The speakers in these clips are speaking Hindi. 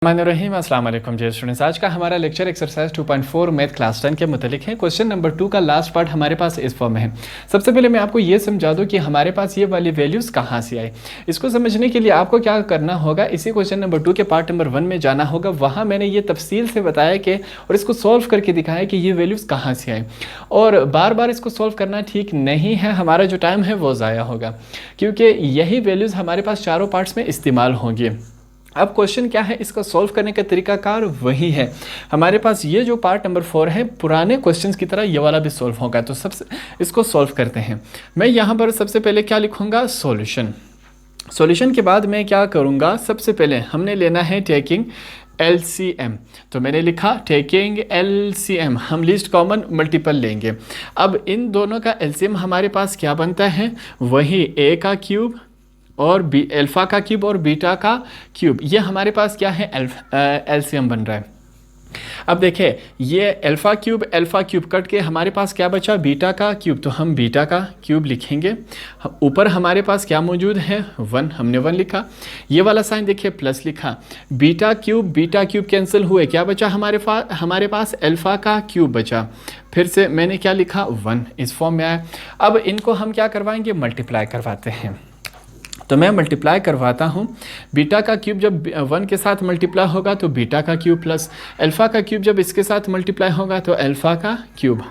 रहीम अस्सलाम वालेकुम जी स्टूडेंट्स। आज का हमारा लेक्चर एक्सरसाइज 2.4 मैथ क्लास 10 के मुतालिक है। क्वेश्चन नंबर 2 का लास्ट पार्ट हमारे पास इस फॉर्म में है। सबसे पहले मैं आपको ये समझा दूं कि हमारे पास ये वाली वैल्यूज़ कहाँ से आई। इसको समझने के लिए आपको क्या करना होगा, इसी क्वेश्चन नंबर 2 के पार्ट नंबर 1 में जाना होगा। वहाँ मैंने ये तफसील से बताया कि और इसको सॉल्व करके दिखाया कि ये वैल्यूज़ कहाँ से आई। और बार बार इसको सॉल्व करना ठीक नहीं है, हमारा जो टाइम है वो ज़ाया होगा, क्योंकि यही वैल्यूज़ हमारे पास चारों पार्ट्स में इस्तेमाल होंगी। अब क्वेश्चन क्या है, इसका सॉल्व करने का तरीकाकार वही है। हमारे पास ये जो पार्ट नंबर 4 है, पुराने क्वेश्चंस की तरह ये वाला भी सॉल्व होगा। तो सबसे इसको सॉल्व करते हैं। मैं यहाँ पर सबसे पहले क्या लिखूँगा, सॉल्यूशन। सॉल्यूशन के बाद मैं क्या करूँगा, सबसे पहले हमने लेना है टेकिंग LCM। तो मैंने लिखा टेकिंग LCM, हम लीस्ट कॉमन मल्टीपल लेंगे। अब इन दोनों का LCM हमारे पास क्या बनता है, वही A का क्यूब और अल्फ़ा का क्यूब और बीटा का क्यूब। ये हमारे पास क्या है, LCM बन रहा है। अब देखें, ये अल्फ़ा क्यूब कट के हमारे पास क्या बचा, बीटा का क्यूब। तो हम बीटा का क्यूब लिखेंगे। ऊपर हमारे पास क्या मौजूद है, 1, हमने 1 लिखा। ये वाला साइन देखिए प्लस लिखा। बीटा क्यूब कैंसिल हुए, क्या बचा हमारे पास अल्फ़ा का क्यूब बचा। फिर से मैंने क्या लिखा, 1 इस फॉर्म में आया। अब इनको हम क्या करवाएंगे, मल्टीप्लाई करवाते हैं। तो मैं मल्टीप्लाई करवाता हूँ। बीटा का क्यूब जब 1 के साथ मल्टीप्लाई होगा तो बीटा का क्यूब प्लस अल्फ़ा का क्यूब जब इसके साथ मल्टीप्लाई होगा तो अल्फ़ा का क्यूब।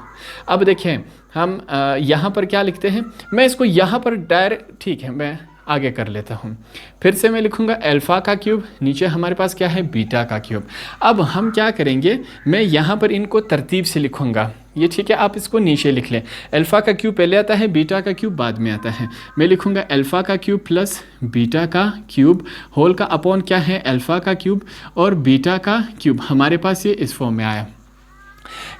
अब देखें हम यहाँ पर क्या लिखते हैं, मैं इसको यहाँ पर डायरेक्ट, ठीक है मैं आगे कर लेता हूँ। फिर से मैं लिखूँगा अल्फ़ा का क्यूब, नीचे हमारे पास क्या है, बीटा का क्यूब। अब हम क्या करेंगे, मैं यहाँ पर इनको तरतीब से लिखूँगा। ये ठीक है, आप इसको नीचे लिख लें। अल्फ़ा का क्यूब पहले आता है, बीटा का क्यूब बाद में आता है। मैं लिखूँगा अल्फ़ा का क्यूब प्लस बीटा का क्यूब होल का अपॉन क्या है, अल्फ़ा का क्यूब और बीटा का क्यूब। हमारे पास ये इस फॉर्म में आया।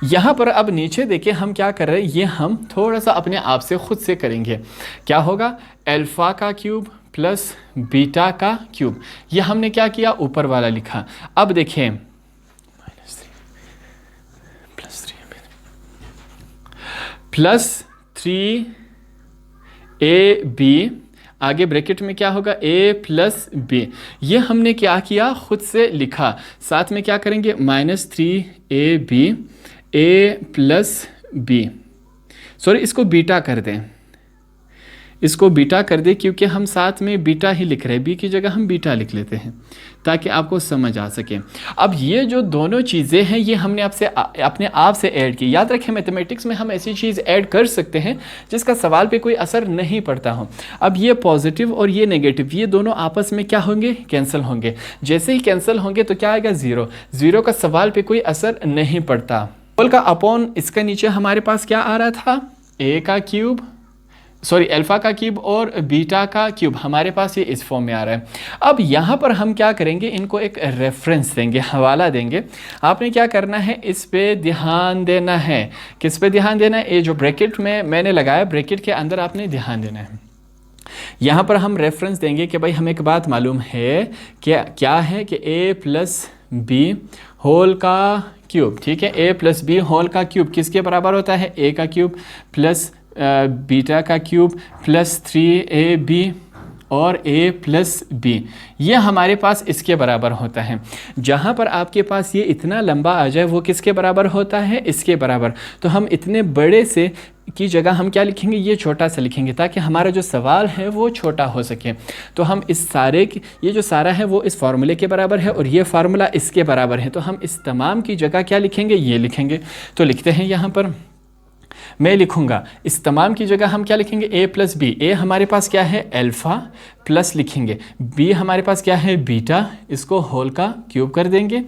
यहाँ पर अब नीचे देखिए हम क्या कर रहे हैं, ये हम थोड़ा सा अपने आप से खुद से करेंगे। क्या होगा, अल्फ़ा का क्यूब प्लस बीटा का क्यूब। ये हमने क्या किया, ऊपर वाला लिखा। अब देखें प्लस 3AB, आगे ब्रैकेट में क्या होगा, A प्लस B। ये हमने क्या किया, खुद से लिखा। साथ में क्या करेंगे, -3AB A plus B। Sorry, इसको बीटा कर दें, इसको बीटा कर दे, क्योंकि हम साथ में बीटा ही लिख रहे हैं। बी की जगह हम बीटा लिख लेते हैं ताकि आपको समझ आ सके। अब ये जो दोनों चीज़ें हैं ये हमने अपने आप से ऐड की। याद रखें, मैथमेटिक्स में हम ऐसी चीज़ ऐड कर सकते हैं जिसका सवाल पे कोई असर नहीं पड़ता हो। अब ये पॉजिटिव और ये नेगेटिव, ये दोनों आपस में क्या होंगे, कैंसिल होंगे। जैसे ही कैंसिल होंगे तो क्या आएगा, 0 का सवाल पे कोई असर नहीं पड़ता। होल का अपॉन इसका नीचे हमारे पास क्या आ रहा था, A का क्यूब, सॉरी अल्फ़ा का क्यूब और बीटा का क्यूब। हमारे पास ये इस फॉर्म में आ रहा है। अब यहाँ पर हम क्या करेंगे, इनको एक रेफरेंस देंगे, हवाला देंगे। आपने क्या करना है, इस पे ध्यान देना है। किस पे ध्यान देना है, ये जो ब्रैकेट में मैंने लगाया, ब्रैकेट के अंदर आपने ध्यान देना है। यहाँ पर हम रेफरेंस देंगे कि भाई हमें एक बात मालूम है, क्या है कि A प्लस B होल का क्यूब, ठीक है। A प्लस B होल का क्यूब किसके बराबर होता है, A का क्यूब प्लस बीटा का क्यूब प्लस 3AB और A प्लस B। ये हमारे पास इसके बराबर होता है। जहाँ पर आपके पास ये इतना लंबा आ जाए वो किसके बराबर होता है, इसके बराबर। तो हम इतने बड़े से की जगह हम क्या लिखेंगे, ये छोटा सा लिखेंगे ताकि हमारा जो सवाल है वो छोटा हो सके। तो हम इस सारे ये जो सारा है वो इस फार्मूले के बराबर है और ये फार्मूला इसके बराबर है। तो हम इस तमाम की जगह क्या लिखेंगे, ये लिखेंगे। तो लिखते हैं, यहाँ पर मैं लिखूंगा इस तमाम की जगह हम क्या लिखेंगे, A प्लस B। A हमारे पास क्या है, अल्फ़ा प्लस लिखेंगे, B हमारे पास क्या है, बीटा, इसको होल का क्यूब कर देंगे।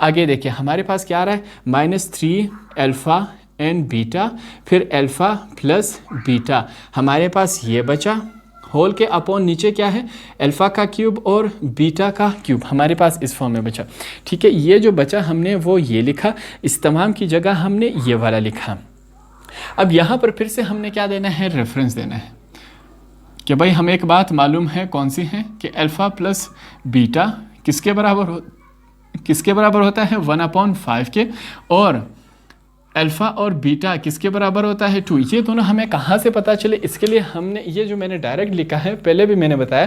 आगे देखिए हमारे पास क्या आ रहा है, -3 अल्फ़ा एंड बीटा, फिर अल्फ़ा प्लस बीटा। हमारे पास ये बचा, होल के अपॉन नीचे क्या है, अल्फ़ा का क्यूब और बीटा का क्यूब। हमारे पास इस फॉर्म में बचा, ठीक है। ये जो बचा हमने वो ये लिखा, इस तमाम की जगह हमने ये वाला लिखा। अब यहाँ पर फिर से हमने क्या देना है, रेफरेंस देना है कि भाई हमें एक बात मालूम है, कौन सी है, कि अल्फ़ा प्लस बीटा किसके बराबर होता है, 1/5 के, और अल्फ़ा और बीटा किसके बराबर होता है 2। ये दोनों हमें कहाँ से पता चले, इसके लिए हमने ये जो मैंने डायरेक्ट लिखा है, पहले भी मैंने बताया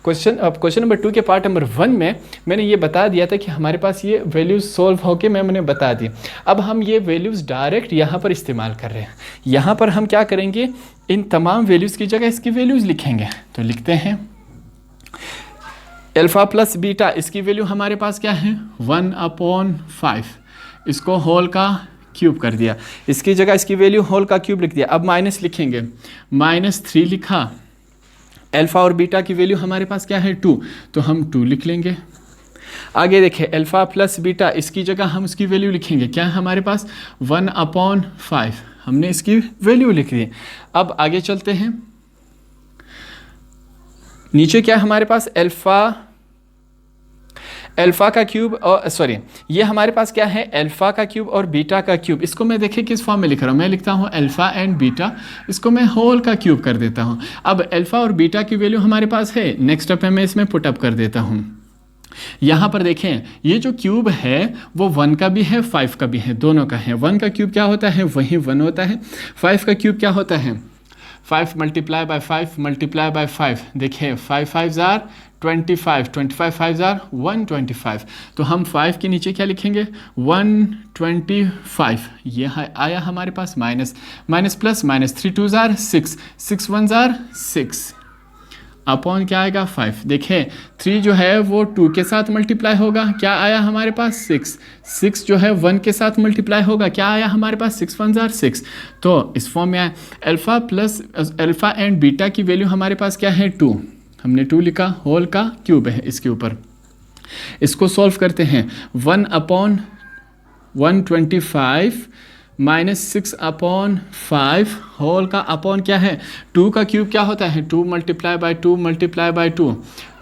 क्वेश्चन नंबर 2 के पार्ट नंबर 1 में मैंने ये बता दिया था कि हमारे पास ये वैल्यूज़ सॉल्व होके मैंने बता दी। अब हम ये वैल्यूज़ डायरेक्ट यहाँ पर इस्तेमाल कर रहे हैं। यहाँ पर हम क्या करेंगे, इन तमाम वैल्यूज़ की जगह इसकी वैल्यूज़ लिखेंगे। तो लिखते हैं अल्फ़ा प्लस बीटा, इसकी वैल्यू हमारे पास क्या है 1/5, इसको होल का क्यूब कर दिया, इसकी जगह इसकी वैल्यू होल का क्यूब लिख दिया। अब माइनस लिखेंगे, -3 लिखा। अल्फ़ा और बीटा की वैल्यू हमारे पास क्या है 2, तो हम 2 लिख लेंगे। आगे देखें अल्फ़ा प्लस बीटा, इसकी जगह हम उसकी वैल्यू लिखेंगे, क्या है हमारे पास 1/5, हमने इसकी वैल्यू लिख दी। अब आगे चलते हैं, नीचे क्या है हमारे पास अल्फ़ा का क्यूब और सॉरी ये हमारे पास क्या है अल्फ़ा का क्यूब और बीटा का क्यूब। इसको मैं देखिए किस फॉर्म में लिख रहा हूँ, मैं लिखता हूँ अल्फ़ा एंड बीटा, इसको मैं होल का क्यूब कर देता हूँ। अब अल्फ़ा और बीटा की वैल्यू हमारे पास है, नेक्स्ट स्टेप में मैं इसमें पुटअप कर देता हूँ। यहाँ पर देखें ये जो क्यूब है वो 1 का भी है 5 का भी है, दोनों का है। 1 का क्यूब क्या होता है, वही 1 होता है। 5 का क्यूब क्या होता है, 5 मल्टीप्लाई बाय 5 मल्टीप्लाई बाय 5। देखिए 5 5 जार 25, 25 5 जार 125। तो हम 5 के नीचे क्या लिखेंगे 125। ये आया हमारे पास माइनस प्लस -3 2 जार 6, 6 1 जार 6 अपॉन क्या आएगा 5। देखें 3 जो है वो 2 के साथ मल्टीप्लाई होगा, क्या आया हमारे पास 6। 6 जो है 1 के साथ मल्टीप्लाई होगा, क्या आया हमारे पास 6 1 जार 6। तो इस फॉर्म में आया अल्फ़ा एंड बीटा की वैल्यू हमारे पास क्या है 2, हमने 2 लिखा, होल का क्यूब है इसके ऊपर। इसको सॉल्व करते हैं, 1/125 -6/5 होल का अपॉन क्या है 2 का क्यूब क्या होता है 2 multiply by 2 multiply by 2,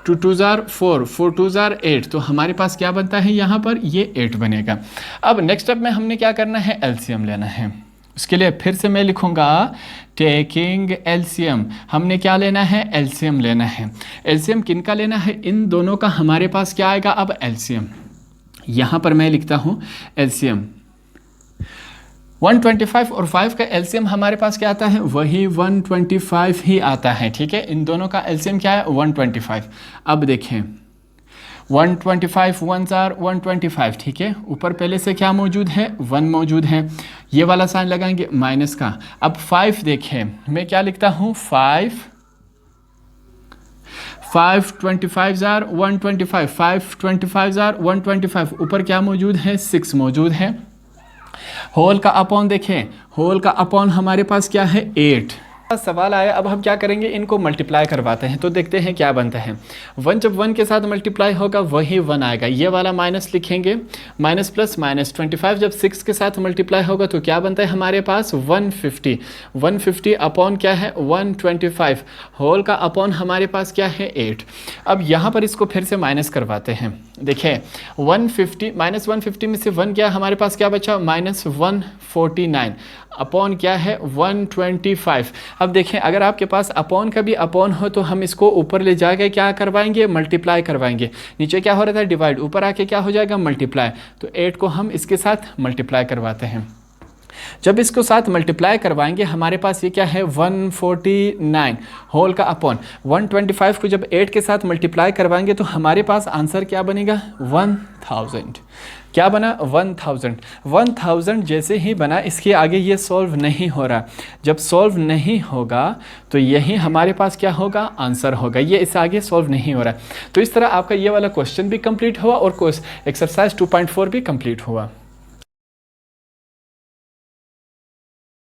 2 2 jar 4, 4 2 jar 8। तो हमारे पास क्या बनता है यहाँ पर, ये 8 बनेगा। अब नेक्स्ट स्टेप में हमने क्या करना है, एलसीएम लेना है। उसके लिए फिर से मैं लिखूंगा टेकिंग एलसीएम। हमने क्या लेना है, एलसीएम लेना है। एलसीएम किन का लेना है, इन दोनों का हमारे पास क्या आएगा अब एलसीएम। यहाँ पर मैं लिखता हूँ एलसीएम 125 और 5 का एलसीएम हमारे पास क्या आता है, वही 125 ही आता है। ठीक है, इन दोनों का एलसीएम क्या है 125। अब देखें 125 1 जार 125। ठीक है, ऊपर पहले से क्या मौजूद है 1 मौजूद है, ये वाला साइन लगाएंगे माइनस का। अब 5 देखें, मैं क्या लिखता हूँ 5 25 जार 125, 5 25 जार 125, ऊपर क्या मौजूद है 6 मौजूद है। होल का अपॉन देखें, होल का अपॉन हमारे पास क्या है 8। सवाल आया, अब हम क्या करेंगे, इनको मल्टीप्लाई करवाते हैं। तो देखते हैं क्या बनता है। 1 जब 1 के साथ मल्टीप्लाई होगा वही 1 आएगा, ये वाला माइनस लिखेंगे, माइनस प्लस माइनस। 25 जब 6 के साथ मल्टीप्लाई होगा तो क्या बनता है हमारे पास 150। 150 अपॉन क्या है 125, होल का अपॉन हमारे पास क्या है 8। अब यहाँ पर इसको फिर से माइनस करवाते हैं। देखें 150 -150 में से 1 क्या हमारे पास क्या बचा -149 अपॉन क्या है 125। अब देखें अगर आपके पास अपॉन का भी अपॉन हो तो हम इसको ऊपर ले जाके क्या करवाएंगे, मल्टीप्लाई करवाएंगे। नीचे क्या हो रहा था डिवाइड, ऊपर आके क्या हो जाएगा मल्टीप्लाई। तो 8 को हम इसके साथ मल्टीप्लाई करवाते हैं। जब इसको साथ मल्टीप्लाई करवाएंगे हमारे पास ये क्या है 149 होल का अपॉन 125 को जब 8 के साथ मल्टीप्लाई करवाएंगे तो हमारे पास आंसर क्या बनेगा 1000। क्या बना 1000। 1000 जैसे ही बना, इसके आगे ये सॉल्व नहीं हो रहा। जब सॉल्व नहीं होगा तो यही हमारे पास क्या होगा आंसर होगा, ये इससे आगे सॉल्व नहीं हो रहा। तो इस तरह आपका ये वाला क्वेश्चन भी कंप्लीट हुआ और एक्सरसाइज 2.4 भी कंप्लीट हुआ।